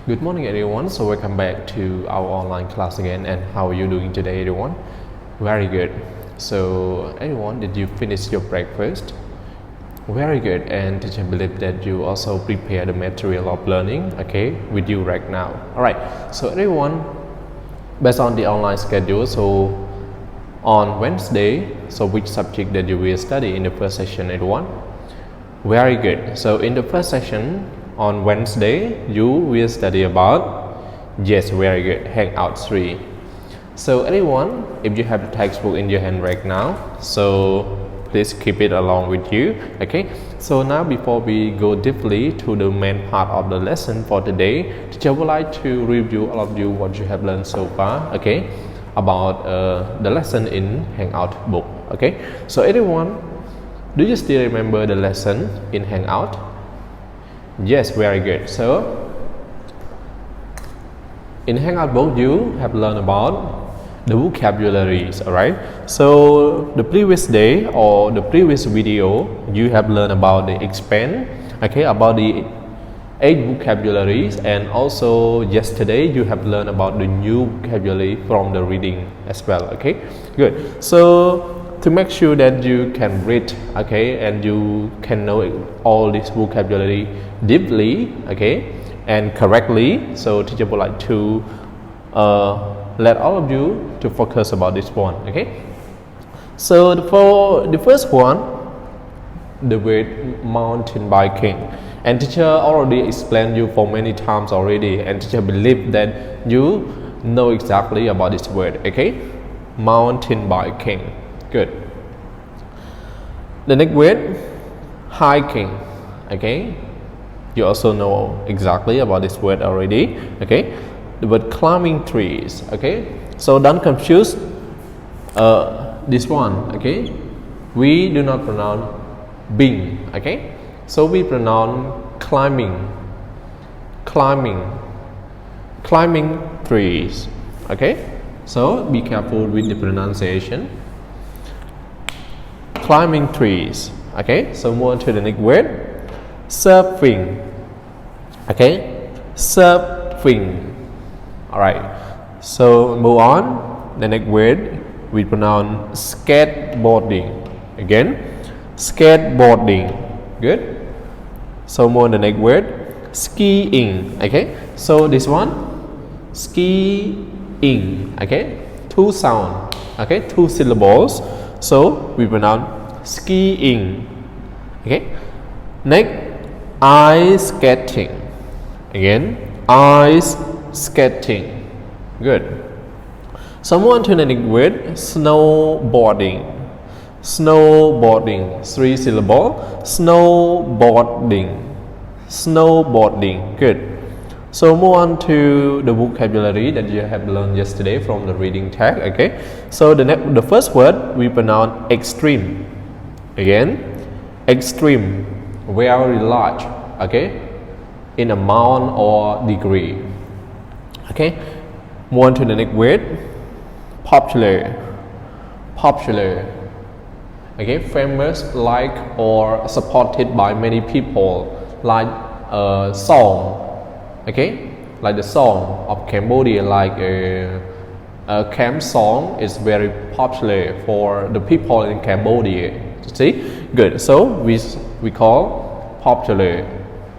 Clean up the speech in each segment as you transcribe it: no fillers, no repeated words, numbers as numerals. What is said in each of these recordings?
Good morning everyone, so welcome back to our online class again. And how are you doing today everyone? Very good. So everyone, did you finish your breakfast? Very good. And teacher believe that you also prepare the material of learning, okay, with you right now. Alright, so everyone, based on the online schedule, so on Wednesday, so which subject that you will study in the first session everyone? Very good. So in the first session on Wednesday, you will study about, yes, very good, Hangout 3. So everyone, if you have the textbook in your hand right now, so please keep it along with you, okay? So now before we go deeply to the main part of the lesson for today, teacher would like to review all of you what you have learned so far, okay, about the lesson in Hangout book, okay? So everyone, do you still remember the lesson in Hangout? Yes, very good. So in Hangout book you have learned about the vocabularies, alright? So the previous day or the previous video you have learned about the expand, okay, about the 8 vocabularies, and also yesterday you have learned about the new vocabulary from the reading as well, okay? Good. So to make sure that you can read, okay, and you can know all this vocabulary deeply, okay, and correctly, so teacher would like to let all of you to focus about this one, okay? So for the first one, the word mountain biking, and teacher already explained you for many times already, and teacher believe that you know exactly about this word, okay? Mountain biking. Good. The next word, hiking, okay? You also know exactly about this word already, okay? The word climbing trees, okay? So don't confuse this one, okay? We do not pronounce bing, okay? So we pronounce climbing trees, okay? So be careful with the pronunciation. Climbing trees, okay? So move on to the next word, surfing, okay? Surfing. All right, so move on. The next word we pronounce skateboarding, again, skateboarding. Good. So move on the next word, skiing, okay? So this one, skiing, okay? 2 sound, okay? 2 syllables. So we pronounce skiing, okay? Next, ice skating, again, ice skating. Good. So move on to the next word, snowboarding. 3 syllables. Snowboarding. Good. So move on to the vocabulary that you have learned yesterday from the reading tag, okay? So the first word we pronounce extreme. Again, extreme, very large, okay? In amount or degree. Okay? Move on to the next word, popular. Okay, famous, like or supported by many people, like a song. Okay, like the song of Cambodia, like a camp song is very popular for the people in Cambodia. See, good. So we call popular,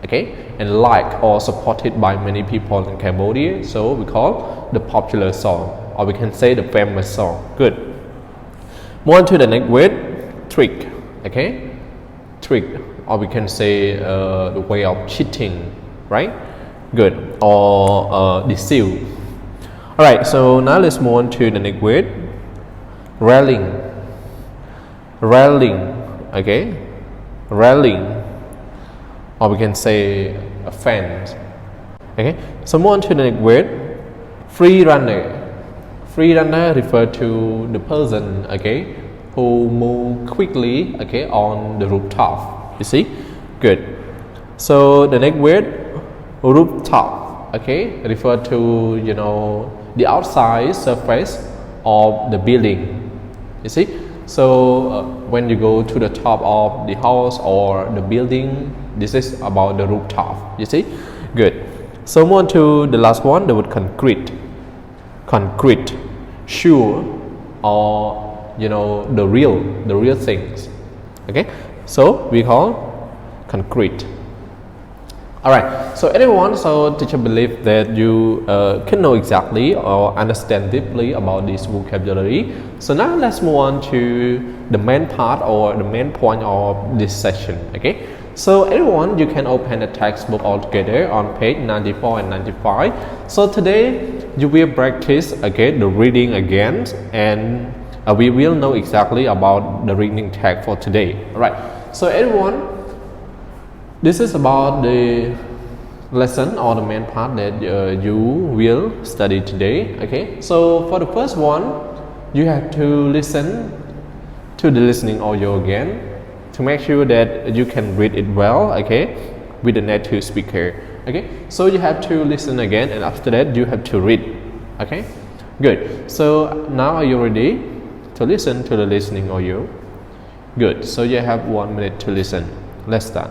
okay, and like or supported by many people in Cambodia. So we call the popular song, or we can say the famous song. Good. Move on to the next word, trick. Okay, trick, or we can say the way of cheating, right? Good. Or deceive. Alright, so now let's move on to the next word, railing, okay, railing, or we can say a fence, okay. So move on to the next word, free runner. Free runner refer to the person, okay, who move quickly, okay, on the rooftop, you see. Good. So the next word, rooftop, okay, refer to, you know, the outside surface of the building, you see. So when you go to the top of the house or the building, this is about the rooftop, you see. Good. So move on to the last one, the word concrete. Concrete, sure, or the real things. Okay, so we call concrete. Alright, so everyone, so teacher believe that you can know exactly or understand deeply about this vocabulary. So now let's move on to the main part or the main point of this session. Okay, so everyone, you can open the textbook all together on page 94 and 95. So today you will practice again the reading again, and we will know exactly about the reading text for today. Alright, so everyone, this is about the lesson or the main part that you will study today. Okay, so for the first one, you have to listen to the listening audio again to make sure that you can read it well. Okay, with the native speaker. Okay, so you have to listen again, and after that you have to read. Okay, good. So now are you ready to listen to the listening audio? Good. So you have 1 minute to listen. Let's start.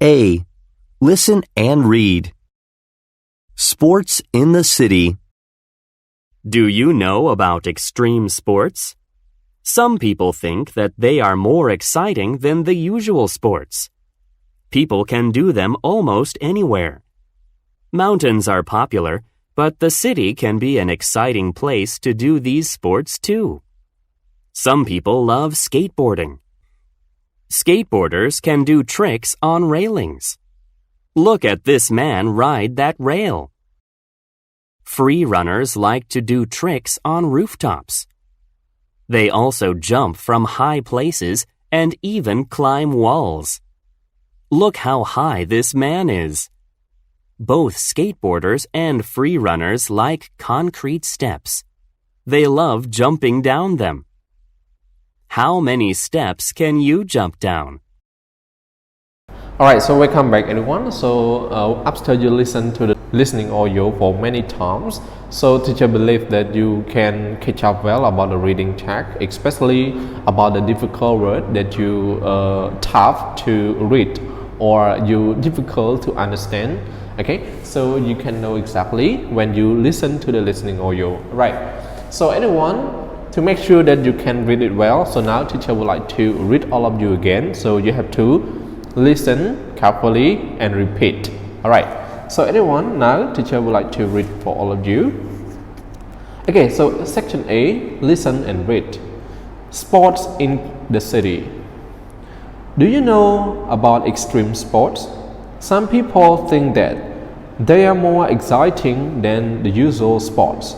A. Listen and read. Sports in the city. Do you know about extreme sports? Some people think that they are more exciting than the usual sports. People can do them almost anywhere. Mountains are popular, but the city can be an exciting place to do these sports too. Some people love skateboarding. Skateboarders can do tricks on railings. Look at this man ride that rail. Free runners like to do tricks on rooftops. They also jump from high places and even climb walls. Look how high this man is. Both skateboarders and free runners like concrete steps. They love jumping down them. How many steps can you jump down? Alright, so welcome back everyone. So after you listen to the listening audio for many times, so teacher believe that you can catch up well about the reading text, especially about the difficult word that you tough to read or you difficult to understand. Okay, so you can know exactly when you listen to the listening audio. Right, so everyone, to make sure that you can read it well, so now teacher would like to read all of you again. So you have to listen carefully and repeat. Alright, so everyone, now teacher would like to read for all of you. Okay, so section A, listen and read. Sports in the city. Do you know about extreme sports? Some people think that they are more exciting than the usual sports.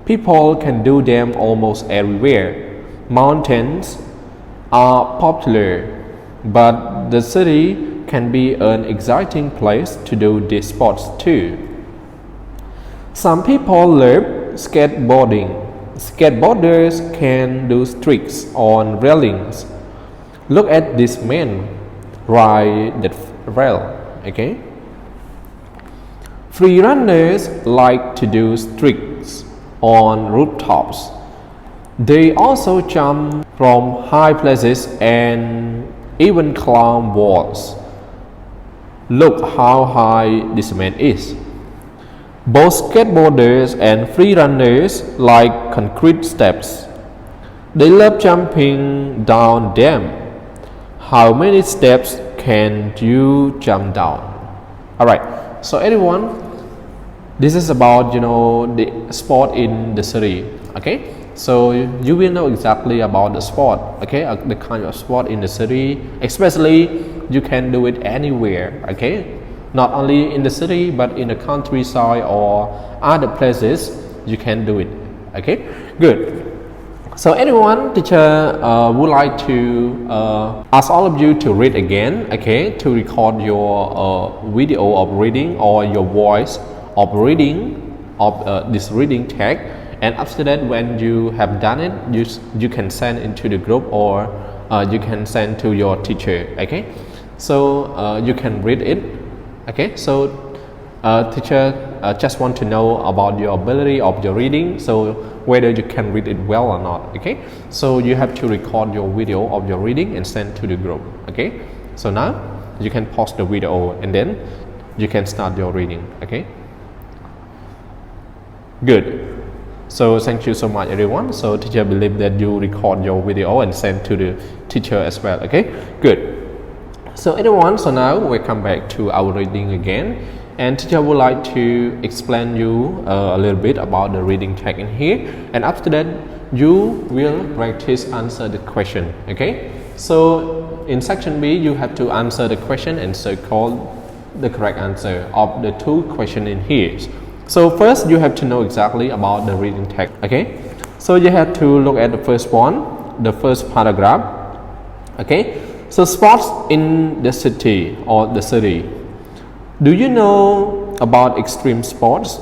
People can do them almost everywhere. Mountains are popular, but the city can be an exciting place to do these sports too. Some people love skateboarding. Skateboarders can do tricks on railings. Look at this man ride that rail. Okay. Free runners like to do tricks on rooftops. They also jump from high places and even climb walls. Look how high this man is. Both skateboarders and free runners like concrete steps. They love jumping down them. How many steps can you jump down? Alright, so everyone, this is about the sport in the city. Okay, so you will know exactly about the sport. Okay, the kind of sport in the city, especially you can do it anywhere. Okay, not only in the city but in the countryside or other places you can do it. Okay, good. So everyone, teacher would like to ask all of you to read again. Okay, to record your video of reading or your voice of reading of this reading text, and after that when you have done it, you can send into the group or you can send to your teacher. Okay, so you can read it. Okay, so teacher just want to know about your ability of your reading, so whether you can read it well or not. Okay, so you have to record your video of your reading and send to the group. Okay, so now you can pause the video and then you can start your reading. Okay, good. So thank you so much everyone. So teacher believe that you record your video and send to the teacher as well. Okay, good. So everyone, so now we come back to our reading again, and teacher would like to explain you a little bit about the reading tag in here, and after that you will practice answer the question. Okay, so in section B you have to answer the question and circle the correct answer of the two questions in here. So first you have to know exactly about the reading tag. Okay, so you have to look at the first one, the first paragraph. Okay, so sports in the city or the city. Do you know about extreme sports?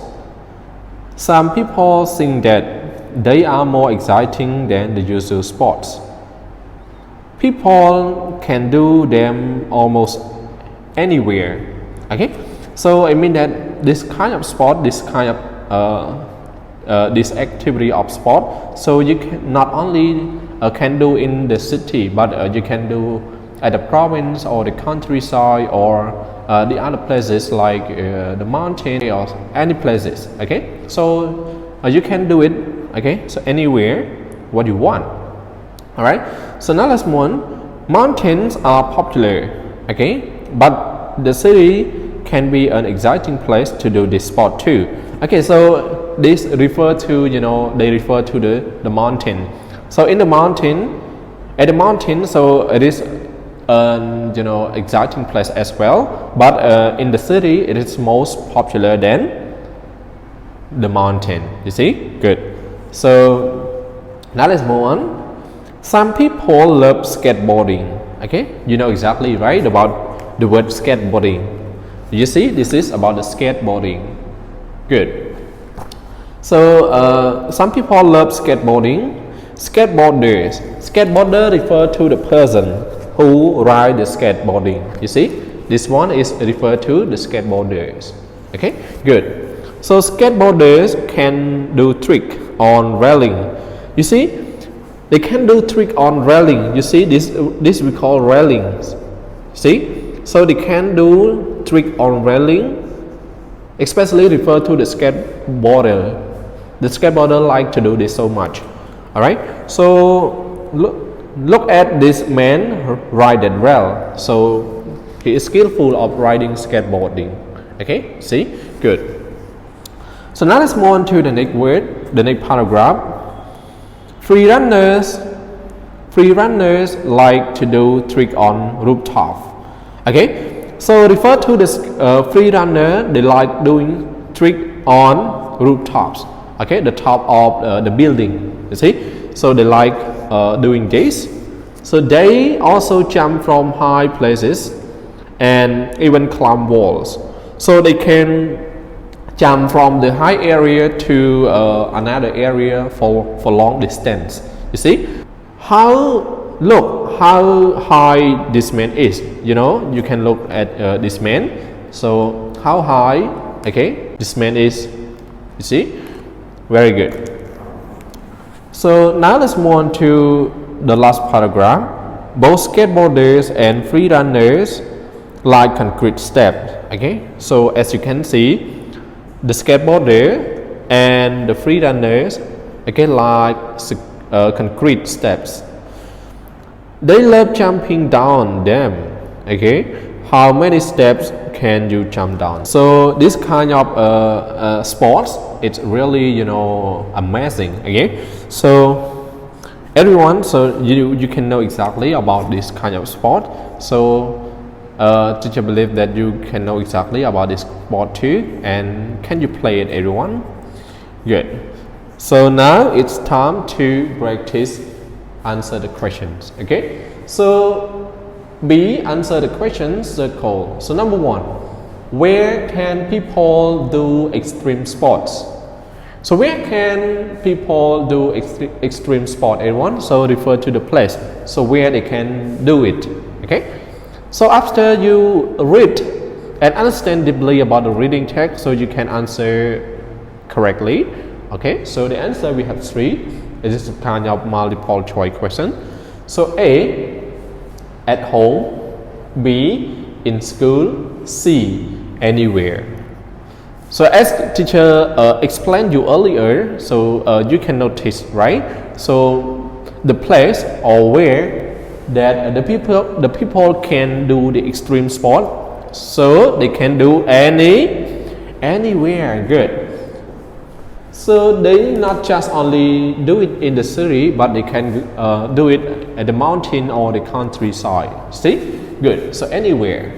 Some people think that they are more exciting than the usual sports. People can do them almost anywhere. Okay, so I mean that this kind of sport, this kind of this activity of sport, so you can not only can do in the city, but you can do at the province or the countryside or the other places like the mountain or any places. Okay, so you can do it. Okay, so anywhere what you want. All right, so now let's move on. Mountains are popular. Okay, but the city can be an exciting place to do this sport too. Okay, so this refer to, they refer to the mountain. So in the mountain, at the mountain, so it is exciting place as well, but in the city it is most popular than the mountain. You see, good. So now let's move on. Some people love skateboarding. Okay, you know exactly right about the word skateboarding. You see, this is about the skateboarding. Good. So some people love skateboarding. Skateboarder refer to the person who ride the skateboarding. You see, this one is referred to the skateboarders. Okay, good. So skateboarders can do trick on railing. You see, they can do trick on railing. You see, this we call railings. See, so they can do trick on railing, especially refer to the skateboarder. The skateboarder like to do this so much. All right, so look at this man ride that rail. So he is skillful of riding skateboarding. Okay, see, good. So now let's move on to the next word, the next paragraph. Free runners like to do trick on rooftop. Okay, so refer to the free runner. They like doing trick on rooftops. Okay, the top of the building. You see, so they like doing this. So they also jump from high places and even climb walls. So they can jump from the high area to another area for long distance. You see, look how high this man is. You can look at this man. So how high, okay, this man is. You see, very good. So now let's move on to the last paragraph. Both skateboarders and free runners like concrete steps. Okay, so as you can see, the skateboarder and the free runners, okay, like concrete steps. They love jumping down them. Okay, how many steps can you jump down? So this kind of sports, it's really amazing. Okay, so everyone, so you can know exactly about this kind of sport. So teacher believe that you can know exactly about this sport too, and can you play it, everyone? Good. So now it's time to practice answer the questions. Okay, so B, answer the questions, circle. So number one, where can people do extreme sports? So where can people do extreme sport, everyone? So refer to the place, so where they can do it. Okay, so after you read and understand deeply about the reading text, so you can answer correctly. Okay, so the answer we have three. It is a kind of multiple choice question. So A, at home. B, in school. C, anywhere. So as teacher explained you earlier, so you can notice, right? So the place or where that the people can do the extreme sport, so they can do anywhere. Good. So they not just only do it in the city, but they can do it at the mountain or the countryside. See? Good. So anywhere.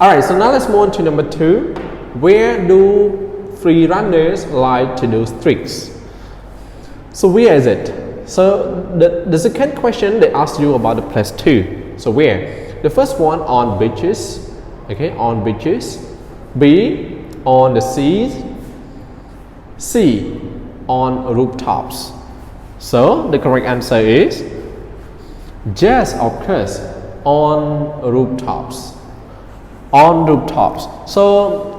Alright, so now let's move on to number 2. Where do free runners like to do tricks? So where is it? So the second question they ask you about the place too. So where? The first one on beaches. Okay, on beaches. B, on the seas. C, on rooftops. So the correct answer is yes, of course, on rooftops. On rooftops. So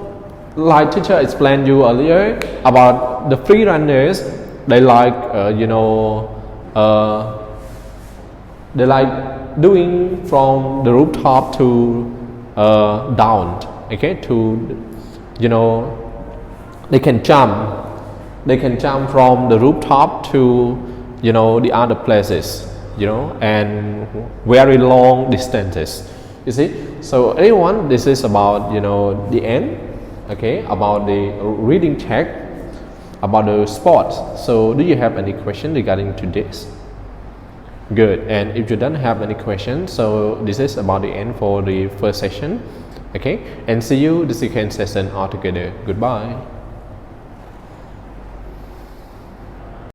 like teacher explained you earlier about the free runners, they like they like doing from the rooftop to down. Okay, to they can jump. They can jump from the rooftop to the other places, and very long distances. You see. So everyone, this is about the end. Okay, about the reading check, about the sports. So do you have any question regarding to this? Good. And if you don't have any questions, so this is about the end for the first session. Okay, and see you the second session altogether. Goodbye.